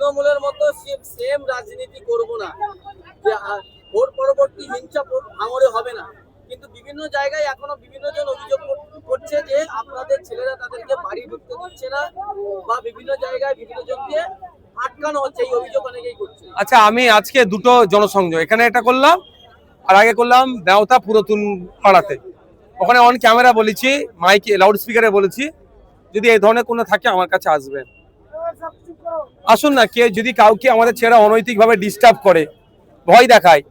তৃণমূলের মতো সেম রাজনীতি করব না, যে ভোট পরবর্তী হিংসা ভাঙড়ে হবে না, কিন্তু বিভিন্ন জায়গায় এখনো বিভিন্ন জন অভিযোগ করছে যে আপনাদের ছেলেরা তাদেরকে বাড়ি ঢুকতে দিচ্ছে না, বা বিভিন্ন জায়গায় বিভিন্ন জনকে আটকানো হচ্ছে, এই অভিযোগ অনেকেই করছে। আচ্ছা, আমি আজকে দুটো জনসংযোগ এখানে এটা করলাম, আর আগে করলাম দেওতা পুরাতন পাড়াতে। ওখানে অন ক্যামেরা বলেছি, মাইকে লাউড স্পিকারে বলেছি, যদি এই ধরনের কোনো থাকে আমার কাছে আসবেন। আসুন না, কে যদি কাউকে আমাদের ছেলেরা অনৈতিকভাবে ডিস্টার্ব করে, ভয় দেখায়,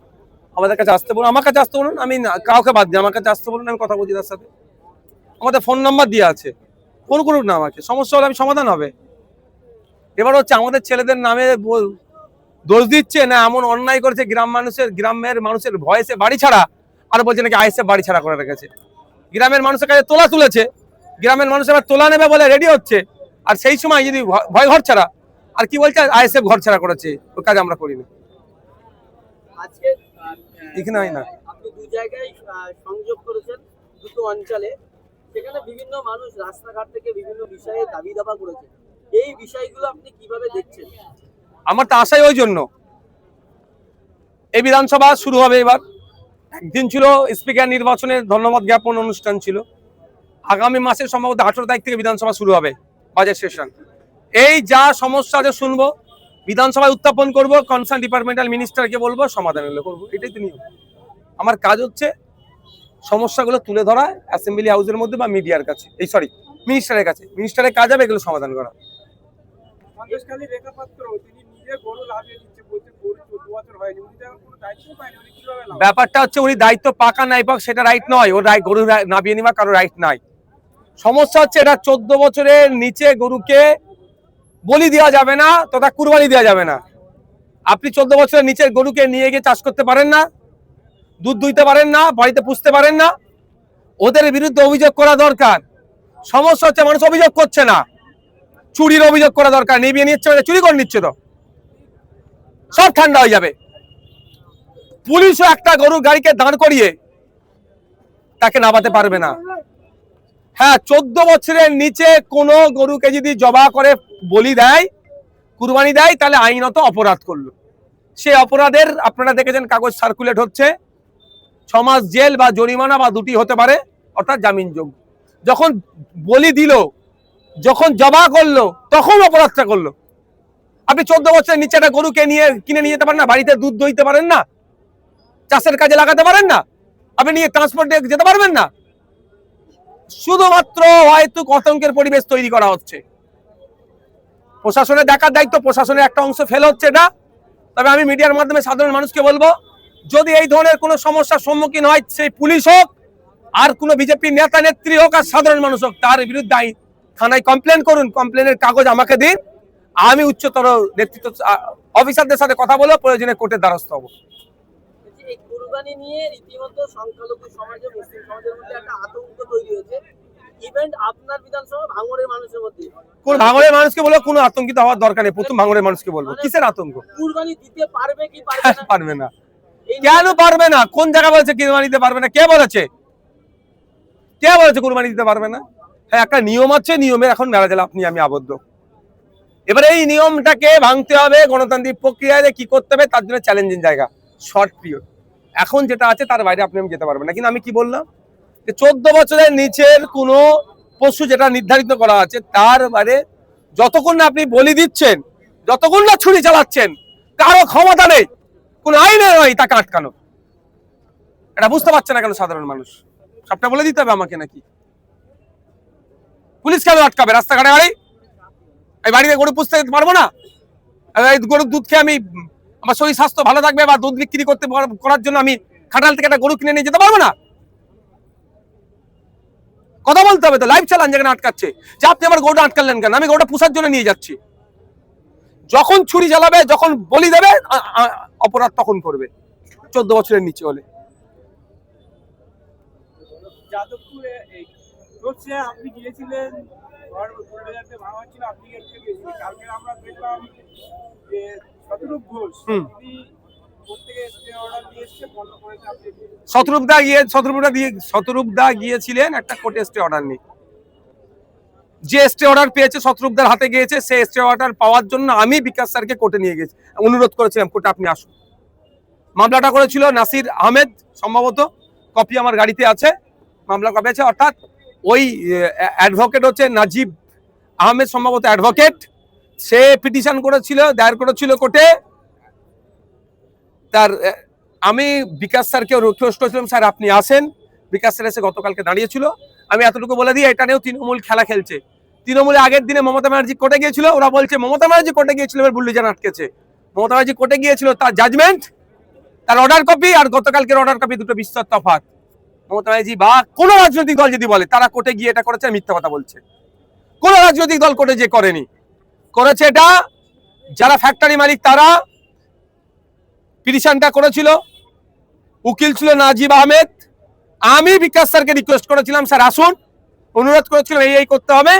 আমাদের কাছে আসতে বলুন, আমার কাছে আসতে বলুন, আমি কাউকে বাদ দিই, আমার কাছে আসতে বলুন, আমি কথা বলছি তার সাথে। আমাদের ফোন নাম্বার দিয়ে আছে, ফোন করুন না আমাকে, সমস্যা হলে আমি সমাধান হবে। এবার হচ্ছে আমাদের ছেলেদের নামে দোষ দিচ্ছে না, এমন অন্যায় করেছে গ্রামের মানুষের ভয়েসে বাড়ি ছাড়া, আর বলছে নাকি আইএসএফ বাড়ি ছাড়া করে রেখেছে। গ্রামের মানুষের কাছে তোলা তুলেছে, গ্রামের মানুষ এবার তোলা নেবে বলে রেডি হচ্ছে, আর সেই সময় যদি ভয় ঘর ছাড়া, আর কি বলছে আইএসএফ ঘর ছাড়া করেছে, ওই কাজ আমরা করিনি। আজকে এখানে হয় না, আপনি দু জায়গায় সংযোগ করেছেন, দুটো অঞ্চলে, সেখানে বিভিন্ন মানুষ রাস্তাঘাট থেকে বিভিন্ন বিষয়ে দাবি দাবা করেছে, এই বিষয়গুলো আপনি কিভাবে দেখছেন? আমার তো আশাই ওই জন্য। এই বিধানসভা শুরু হবে, এবার একদিন ছিল স্পিকার নির্বাচনের ধন্যবাদ জ্ঞাপন অনুষ্ঠান ছিল, আগামী মাসের সম্ভবত 18 তারিখ থেকে বিধানসভা শুরু হবে, বাজেট সেশন। এই যা সমস্যা আছে শুনবো, বিধানসভায় উত্থাপন করব, কনসার্ন ডিপার্টমেন্টাল মিনিস্টারকে বলবো, সমাধান হলে করবো, এটাই তো নিয়ম। আমার কাজ হচ্ছে সমস্যাগুলো তুলে ধরা অ্যাসেম্বলি হাউসের মধ্যে বা মিডিয়ার কাছে, মিনিস্টারের কাছে, মিনিস্টারের কাজ হবে এগুলো সমাধান করা। ব্যাপারটা হচ্ছে উনি দায়িত্ব পাকা নাই পাক সেটা রাইট নয়, ওর গরু নাবিয়ে নিবা কারো রাইট নাই। সমস্যা হচ্ছে এটা 14 বছরের নিচে গরুকে বলি দেওয়া যাবে না তথা কুরবানি দেওয়া যাবে না। আপনি 14 বছরের নিচের গরুকে নিয়ে গিয়ে চাষ করতে পারেন না, দুধ দুইতে পারেন না, বাড়িতে পুষতে পারেন না, ওদের বিরুদ্ধে অভিযোগ করা দরকার। সমস্যা হচ্ছে মানুষ অভিযোগ করছে না, চুরির অভিযোগ করা দরকার, নিবিয়ে নিচ্ছে, চুরি করে নিচ্ছে, তো সব ঠান্ডা হয়ে যাবে। পুলিশও একটা গরুর গাড়িকে দাঁড় করিয়ে তাকে নামাতে পারবে না। হ্যাঁ, 14 বছরের নিচে কোনো গরুকে যদি জবা করে বলি দেয়, কুরবানি দেয়, তাহলে আইনত অপরাধ করলো। সে অপরাধের আপনারা দেখেছেন কাগজ সার্কুলেট হচ্ছে, 6 মাস জেল বা জরিমানা বা দুটি হতে পারে, অর্থাৎ জামিনযোগ্য। যখন বলি দিল, যখন জবা করলো, তখন অপরাধটা করলো। আপনি 14 বছরের নিচে একটা গরুকে কিনে নিয়ে যেতে পারেন না, বাড়িতে দুধ দইতে পারেন না, চাষের কাজে লাগাতে পারেন না, আপনি নিয়ে ট্রান্সপোর্টে যেতে পারবেন না। শুধুমাত্র হয়তো আতঙ্কের পরিবেশ তৈরি করা হচ্ছে। প্রশাসনের দেখার দায়িত্ব, প্রশাসনের একটা অংশ ফেল হচ্ছে না। তবে আমি মিডিয়ার মাধ্যমে সাধারণ মানুষকে বলবো, যদি এই ধরনের কোনো সমস্যার সম্মুখীন হয়, সেই পুলিশ হোক, আর কোনো বিজেপি নেতা নেত্রী হোক, আর সাধারণ মানুষ হোক, তার বিরুদ্ধে থানায় কমপ্লেন করুন, কমপ্লেনের কাগজ আমাকে দিন, আমি উচ্চতর নেতৃত্ব অফিসারদের সাথে কথা বলে প্রয়োজনে কোর্টের দ্বারস্থ হবো। এই কুরবানি নিয়ে রীতিমতো সংখ্যালঘু সমাজে, মুসলিম সমাজের মধ্যে একটা আতঙ্ক তৈরি হয়েছে, ইভেন আপনার বিধানসভা ভাঙড়ের মানুষের মধ্যে। কোন ভাঙড়ের মানুষকে বলবো কোনো আতঙ্কিত হওয়ার দরকার নেই, প্রথম ভাঙড়ের মানুষকে বলবো কিসের আতঙ্ক? কুরবানি দিতে পারবে কি পারবে না? পারবে না। কেন পারবে না? কোন জায়গা বলেছে কুরবানি দিতে পারবে না? কে বলেছে? কে বলেছে কুরবানি দিতে পারবে না? হ্যাঁ, একটা নিয়ম আছে, নিয়মের এখন মেলা জেলা আপনি আমি আবদ্ধ। এবারে এই নিয়মটাকে ভাঙতে হবে, গণতান্ত্রিক প্রক্রিয়ায় কি করতে হবে তার জন্য চ্যালেঞ্জিং জায়গা, শর্ট পিরিয়ড। এখন যেটা আছে তার বাইরে আপনি আমি যেতে পারবেন না। কিন্তু আমি কি বললাম, যে 14 বছরের নিচের কোনো পশু যেটা নির্ধারিত করা আছে, তার বাইরে যতক্ষণ না আপনি বলি দিচ্ছেন, যতক্ষণ না ছুরি চালাচ্ছেন, কারো ক্ষমতা নেই, কোন আইনে নয় তাকে আটকানো। এটা বুঝতে পারছে না কেন সাধারণ মানুষ? সবটা বলে দিতে হবে আমাকে নাকি? পুলিশ কেন আটকাবে রাস্তাঘাটে? এই বাড়িতে গরু পুষতে পারবো না? গরুর দুধ খেয়ে আমি আমার শরীর স্বাস্থ্য ভালো থাকবে, বা দুধ বিক্রি করার জন্য আমি খাটাল থেকে একটা গরু কিনে নিয়ে যেতে পারবো না? কথা বলতে হবে তো, লাইভ চালান যেখানে আটকাচ্ছে, যে আপনি আমার গরুটা আটকালেন কেন? আমি গরুটা পুষার জন্য নিয়ে যাচ্ছি। যখন ছুরি চালাবে, যখন বলি দেবে, অপরাধ তখন করবে 14 বছরের নিচে হলে। যাদবপুরে আপনি গিয়েছিলেন, আপনি গিয়েছিলেন, কালকে আমরা দেখলাম যে শতরূপ ঘোষ শতরূপ দা গিয়েছিলেন একটা কোর্টে স্টে অর্ডার নিয়ে। যে স্টে অর্ডার পেয়েছে শত্রুঘ্নের হাতে গিয়েছে, সেই স্টে অর্ডার পাওয়ার জন্য আমি বিকাশ স্যারকে কোর্টে নিয়ে গেছি, অনুরোধ করেছিলাম কোর্টে আপনি আসুন। মামলাটা করেছিল নাসির আহমেদ, সম্ভবত কপি আমার গাড়িতে আছে, মামলা কপি আছে। অর্থাৎ ওই অ্যাডভোকেট হচ্ছে নাজিব আহমেদ, সম্ভবত অ্যাডভোকেট, সে পিটিশন করেছিল, দায়ের করেছিল কোর্টে। তার আমি বিকাশ স্যারকে রিকোয়েস্ট করেছিলাম, স্যার আপনি আসেন। বিকাশ স্যার এসে গতকালকে দাঁড়িয়েছিল। আমি এতটুকু বলে দিই, এটা নিয়েও তৃণমূল খেলা খেলছে। তৃণমূলে আগের দিনে মমতা ব্যানার্জি কোর্টে গিয়েছিল, ওরা বলছে মমতা ব্যানার্জি কোর্টে গিয়েছিল, এবার বুল্লিজান আটকেছে। মমতা ব্যানার্জি কোর্টে গিয়েছিল, তার জাজমেন্ট, তার অর্ডার কপি আর গতকালকের অর্ডার কপি দুটো বিস্তর তফাৎ। মমতা ব্যানার্জি বা কোনো রাজনৈতিক দল যদি বলে তারা কোর্টে গিয়ে এটা করেছে, মিথ্যা কথা বলছে। কোন রাজনৈতিক দল কোর্টে যে করেনি, করেছে এটা যারা ফ্যাক্টরি মালিক, তারা পিটিশনটা করেছিল, উকিল ছিল নাজিব আহমেদ। আমি বিকাশ স্যারকে রিকোয়েস্ট করেছিলাম, স্যার আসুন, অনুরোধ করেছিলাম এই করতে হবে।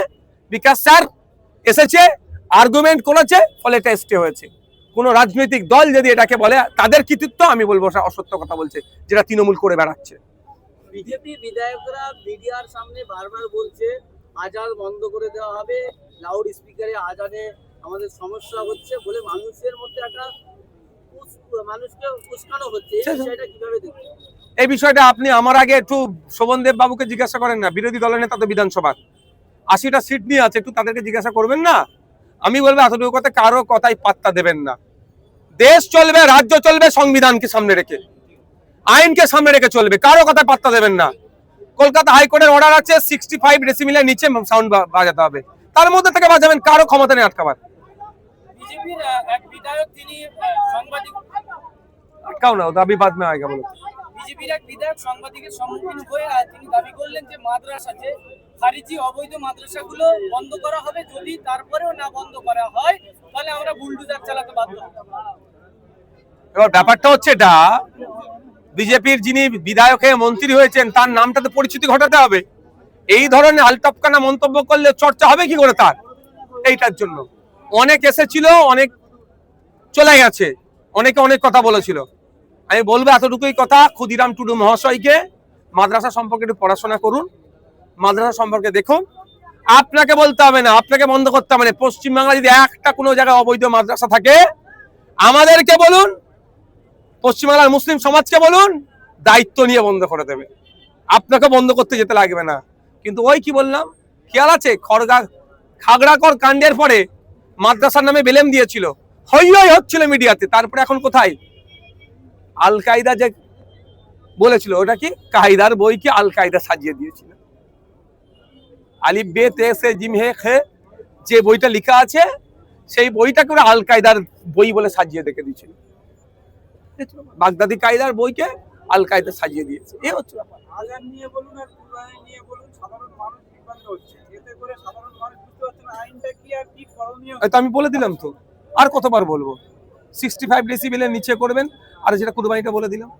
বিকাশ স্যার এসেছে, আর্গুমেন্ট করেছে, ফলে এটা স্টে হয়েছে। কোন রাজনৈতিক দল যদি এটাকে বলে তাদের কৃতিত্ব, আমি বলবো অসত্য কথা বলছে, যেটা তৃণমূল করে বেড়াচ্ছে। বিজেপি বিধায়করা মিডিয়ার সামনে বারবার বলছে আজান বন্ধ করে দেওয়া হবে, লাউড স্পিকারে আজানে আমাদের সমস্যা হচ্ছে বলে মানুষের মধ্যে একটা মানুষকে উস্কানো হচ্ছে। এই বিষয়টা কিভাবে দেখছেন? এই বিষয়টা আপনি আমার আগে একটু শোভনদেব বাবুকে জিজ্ঞাসা করেন না, বিরোধী দলের নেতা তো বিধানসভার 80টা সিট নিয়ে আছে, একটু তাদেরকে জিজ্ঞাসা করবেন না। আমি বলবো এতটুকু কথা, কারো কথাই পাত্তা দেবেন না। দেশ চলবে, রাজ্য চলবে সংবিধানকে সামনে রেখে, আইনকে সামনে রেখে চলবে, কারো কথায় পাত্তা দেবেন না। কলকাতা হাইকোর্টের অর্ডার আছে 65 ডেসিমিলের নিচে সাউন্ড বাজাতে হবে, তার মধ্যে থেকে বাজাবেন, কারো ক্ষমতা নেই আটকাবার। বিজেপির এক বিধায়ক তিনি সাংবাদিক আটকাও না, দাবি বাদ মে আয়েগা বলো। বিজেপির এক বিধায়ক সাংবাদিকের সম্মুখীন হয়ে তিনি দাবি করলেন যে মাদ্রাসা, যে খারিজি অবৈধ মাদ্রাসাগুলো বন্ধ করা হবে, যদি তারপরেও না বন্ধ করা হয় তাহলে আমরা বুলডোজার চালাতে বাধ্য হব। এবার ব্যাপারটা হচ্ছে এটা, বিজেপির যিনি বিধায়ক হয়ে মন্ত্রী হয়েছেন তার নামটাতে পরিচিতি ঘটাতে হবে। এই ধরনের আলটপকানা মন্তব্য করলে চর্চা হবে কি করে তার? এইটার জন্য অনেক এসেছিল, অনেক চলে গেছে, অনেকে অনেক কথা বলেছিল। আমি বলবো এতটুকুই কথা, ক্ষুদিরাম টুডু মহাশয়কে মাদ্রাসা সম্পর্কে একটু পড়াশোনা করুন, মাদ্রাসা সম্পর্কে দেখুন। আপনাকে বলতে হবে না, আপনাকে বন্ধ করতে হবে না। পশ্চিমবাংলা যদি একটা কোনো জায়গায় অবৈধ মাদ্রাসা থাকে, আমাদেরকে বলুন, পশ্চিমবাংলার মুসলিম সমাজকে বলুন, দায়িত্ব নিয়ে বন্ধ করে দেবে। আপনাকে বন্ধ করতে যেতে লাগবে না। কিন্তু ওই কি বললাম, খেয়াল আছে, খাগড়াকর কাণ্ডের পরে মাদ্রাসার নামে বেলেম দিয়েছিল, হই হচ্ছিল মিডিয়াতে, তারপরে এখন কোথায়? আল কায়দা যে বলেছিল, ওটা কি কায়দার বইকে আল কায়দা সাজিয়ে দিয়েছিল। আলিফ বে তে সে জিম হে খে, যে বইটা লেখা আছে সেই বইটাকে ওরা আল কায়দার বই বলে সাজিয়ে রেখে দিয়েছিল। বাগদাদি কায়দার বইকে আল কায়দা সাজিয়ে দিয়েছে। এই হচ্ছে ব্যাপার। আজান নিয়ে বলুন আর কুরবানি নিয়ে বলুন, সাধারণ মানুষ বিভ্রান্ত হচ্ছে। এতে করে সাধারণ মানুষ বুঝতে পারছে না আইনটা কি আর কি করণীয়। তো আমি বলে দিলাম তো, আর কতবার বলবো? 65 ডেসিবেলের নিচে করবেন, আর যেটা কুরবানিটা বলে দিলাম।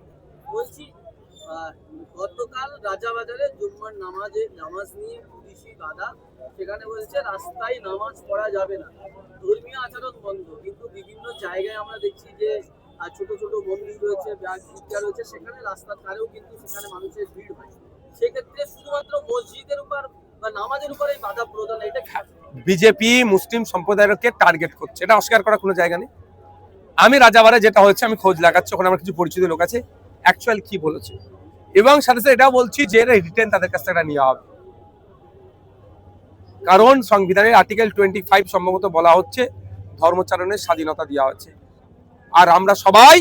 বলছি গতকাল রাজাবাজারে জুম্মার নামাজ নিয়ে পুলিশি বাধা, সেখানে বলছে রাস্তায় নামাজ পড়া যাবে না, ধর্মীয় আচরণ বন্ধ। কিন্তু বিভিন্ন জায়গায় আমরা দেখছি যে ছোট ছোট মন্দির রয়েছে, গির্জা রয়েছে, সেখানে রাস্তার ধারেও কিন্তু সেখানে মানুষের ভিড় হয়। সেক্ষেত্রে শুধুমাত্র মসজিদের উপর বা নামাজের উপরে বাধা প্রদান, এটা বিজেপি মুসলিম সম্প্রদায়কে টার্গেট করছে, এটা অস্বীকার করার কোনো জায়গা নেই। আমি রাজাবারে যেটা হচ্ছে আমি খোঁজ লাগাচ্ছি, ওখানে আমার কিছু পরিচিত লোক আছে, অ্যাকচুয়াল কি বলেছে, এবং সাথে সাথে এটাও বলছি যে রিটেন তাদের কাছ থেকে নেওয়া হবে। কারণ সংবিধানের আর্টিকেল 25 সম্ভবত বলা হচ্ছে ধর্মচারণের স্বাধীনতা দেওয়া হচ্ছে, আর আমরা সবাই,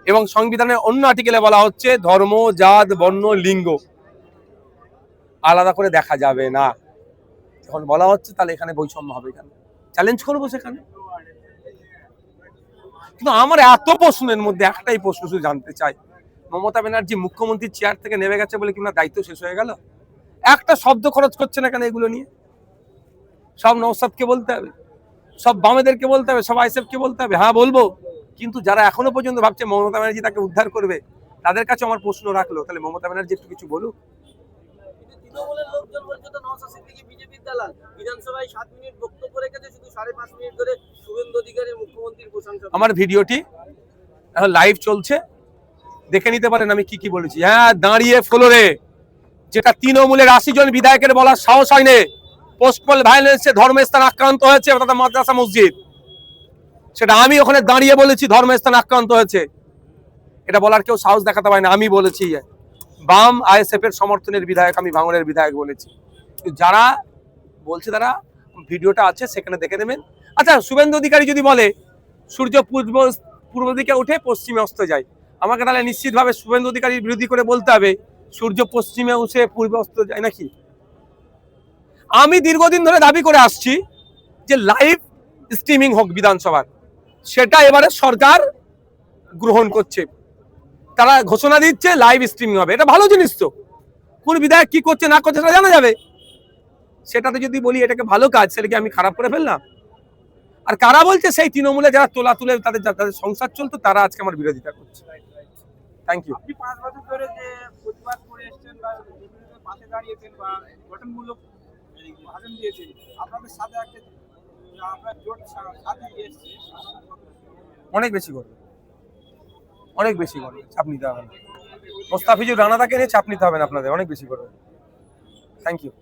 এবং সংবিধানের অন্য আর্টিকেলে বলা হচ্ছে ধর্ম, জাত, বর্ণ, লিঙ্গ আলাদা করে দেখা যাবে না। যখন বলা হচ্ছে তাহলে এখানে বৈষম্য হবে, কেন চ্যালেঞ্জ করবো সেখানে। কিন্তু আমার এত প্রশ্নের মধ্যে একটাই প্রশ্ন শুধু জানতে চাই, মমতা ব্যানার্জি মুখ্যমন্ত্রীর চেয়ার থেকে নেমে গেছে বলে কি না দায়িত্ব শেষ হয়ে গেল? একটা শব্দ খরচ করছে না কেন এগুলো নিয়ে? সব নওশাদকে বলতে হবে, সব বামেদেরকে বলতে হবে, সব আইএসএফকে বলতে হবে, হ্যাঁ বলবো। কিন্তু যারা এখনো পর্যন্ত ভাবছে মমতা ব্যানার্জি তাকে উদ্ধার করবে, তাদের কাছে আমার প্রশ্ন রাখলো, তাহলে মমতা ব্যানার্জি একটু কিছু বলুক। তৃণমূলের লোকজন বলছে তো নওশাদ সিদ্দিকী বিজেপির দালাল। বিধানসভায় 7 মিনিট বক্তব্য রেখেছে, শুধু 5.5 মিনিট ধরে শুভেন্দু অধিকারী মুখ্যমন্ত্রীর প্রশংসা। আমার ভিডিওটি এখন লাইভ চলছে, দেখে নিতে পারেন আমি কি কি বলেছি। হ্যাঁ, দাঁড়িয়ে ফ্লোরে যেটা তৃণমূলের 80 জন বিধায়কের বলার সাহস হয়নি, পোস্টপল ভায়োলেন্সে ধর্মস্থান আক্রান্ত হয়েছে, অর্থাৎ মাদ্রাসা মসজিদ, সেটা আমি ওখানে দাঁড়িয়ে বলেছি ধর্মস্থান আক্রান্ত হয়েছে। এটা বলার কেউ সাহস দেখাতে পারে না, আমি বলেছি। বাম আইএসএফ এর সমর্থনের বিধায়ক, আমি ভাঙড়ের বিধায়ক বলেছি। যারা বলছে তারা ভিডিওটা আছে, সেখানে দেখে নেবেন। আচ্ছা, শুভেন্দু অধিকারী যদি বলে সূর্য পূর্ব দিকে উঠে পশ্চিমে অস্ত যায়, আমাকে তাহলে নিশ্চিতভাবে শুভেন্দু অধিকারীর বিরোধী করে বলতে হবে সূর্য পশ্চিমে উঠে পূর্বে অস্ত যায় নাকি? আমি দীর্ঘদিন ধরে দাবি করে আসছি যে লাইভ স্ট্রিমিং হোক বিধানসভার, সেটা এবারে সরকার গ্রহণ করছে। তারা ঘোষণা দিচ্ছে লাইভ স্ট্রিমিং হবে, এটা ভালো জিনিস। তো কোন বিধায়ক কি করছে না করছে সেটা জানা যাবে। সেটাতে যদি বলি এটাকে ভালো কাজ, সেটাকে আমি খারাপ করে ফেললাম? আর কারা বলছে? সেই তৃণমূলে যারা তোলা তুলে তাদের সংসার চলতো, তারা আজকে আমার বিরোধিতা করছে। Thank you. আপনি 5 বছর ধরে যে প্রতিবাদ করে এসেছেন বা বিভিন্ন পাশে দাঁড়িয়েছেন বা গঠনমূলক ভাষণ দিয়েছেন, আপনাদের সাথে একটা আপনার জোট সাথে এসেছে, অনেক বেশি করবে, অনেক বেশি করবে, চাপ নিতে হবে না। মোস্তাফিজুর রানাদাকে নিয়ে চাপ নিতে হবে না আপনাদের, অনেক বেশি করবে। Thank you.